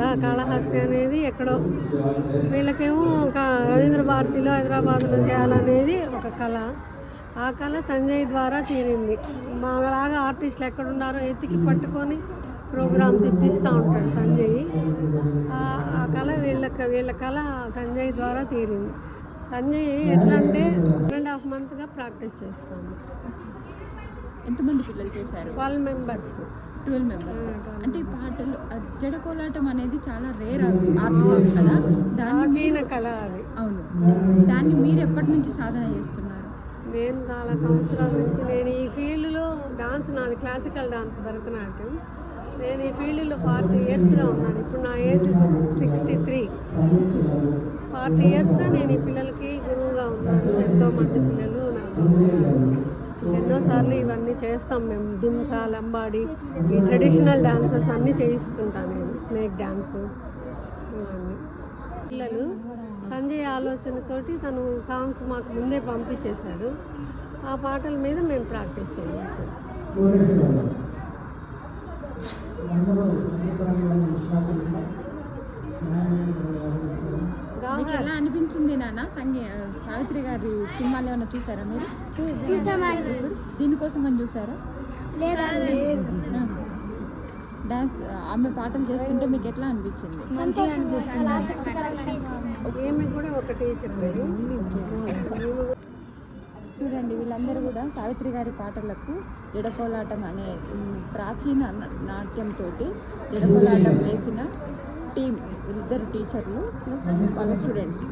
కదా, కాళహస్తి అనేది ఎక్కడో, వీళ్ళకేమో రవీంద్ర భారతిలో హైదరాబాద్లో చేయాలనేది ఒక కళ. ఆ కళ సంజయ్ ద్వారా తీరింది. మాలాగా ఆర్టిస్టులు ఎక్కడున్నారో ఎత్తికి పట్టుకొని ప్రోగ్రామ్స్ ఇప్పిస్తూ ఉంటాడు సంజయ్. ఆ కళ వీళ్ళ కళ సంజయ్ ద్వారా తీరింది. సంజయ్ ఎట్లా అంటే 1.5 monthsగా ప్రాక్టీస్ చేస్తాము. ఎంతమంది పిల్లలు చేశారు? 12 members. అంటే ఈ పాటలు జడ కోలాటం అనేది చాలా రేర్ ఆర్ట్ ఫామ్ కదా, దాన్ని కళ అది. అవును, దాన్ని మీరు ఎప్పటి నుంచి సాధన చేస్తున్నారు? నేను చాలా సంవత్సరాల నుంచి నేను ఈ ఫీల్డ్లో డాన్స్, నాది క్లాసికల్ డాన్స్, భరతనాట్యం. నేను ఈ ఫీల్డ్లో 40 yearsగా ఉన్నాను. ఇప్పుడు నా ఏజ్ 63. 40 yearsగా నేను ఈ పిల్లలకి గురువుగా ఉన్నాను. ఎంతోమంది పిల్లలు నాకు ఎన్నోసార్లు ఇవన్నీ చేస్తాం మేము. దింసా, లంబాడి, ఈ ట్రెడిషనల్ డాన్సెస్ అన్నీ చేయిస్తుంటాను నేను. స్నేక్ డ్యాన్స్ ఇవన్నీ. పిల్లలు సంజయ్ ఆలోచనతోటి తను సాంగ్స్ మాకు ముందే పంపించేశాడు. ఆ పాటల మీద మేము ప్రాక్టీస్ చేయవచ్చు. మీకు ఎలా అనిపించింది నాన్న? సావిత్రి గారి సినిమాలు ఏమైనా చూసారా మీరు? దీనికోసం అని చూసారా? డాన్స్ ఆమె పాటలు చేస్తుంటే మీకు ఎట్లా అనిపించింది? చూడండి, వీళ్ళందరూ కూడా సావిత్రి గారి పాటలకు జడకోలాటం అనే ప్రాచీన నాట్యంతో జడకోలాటం వేసిన టీం. వీళ్ళిద్దరు టీచర్లు ప్లస్ వాళ్ళ స్టూడెంట్స్.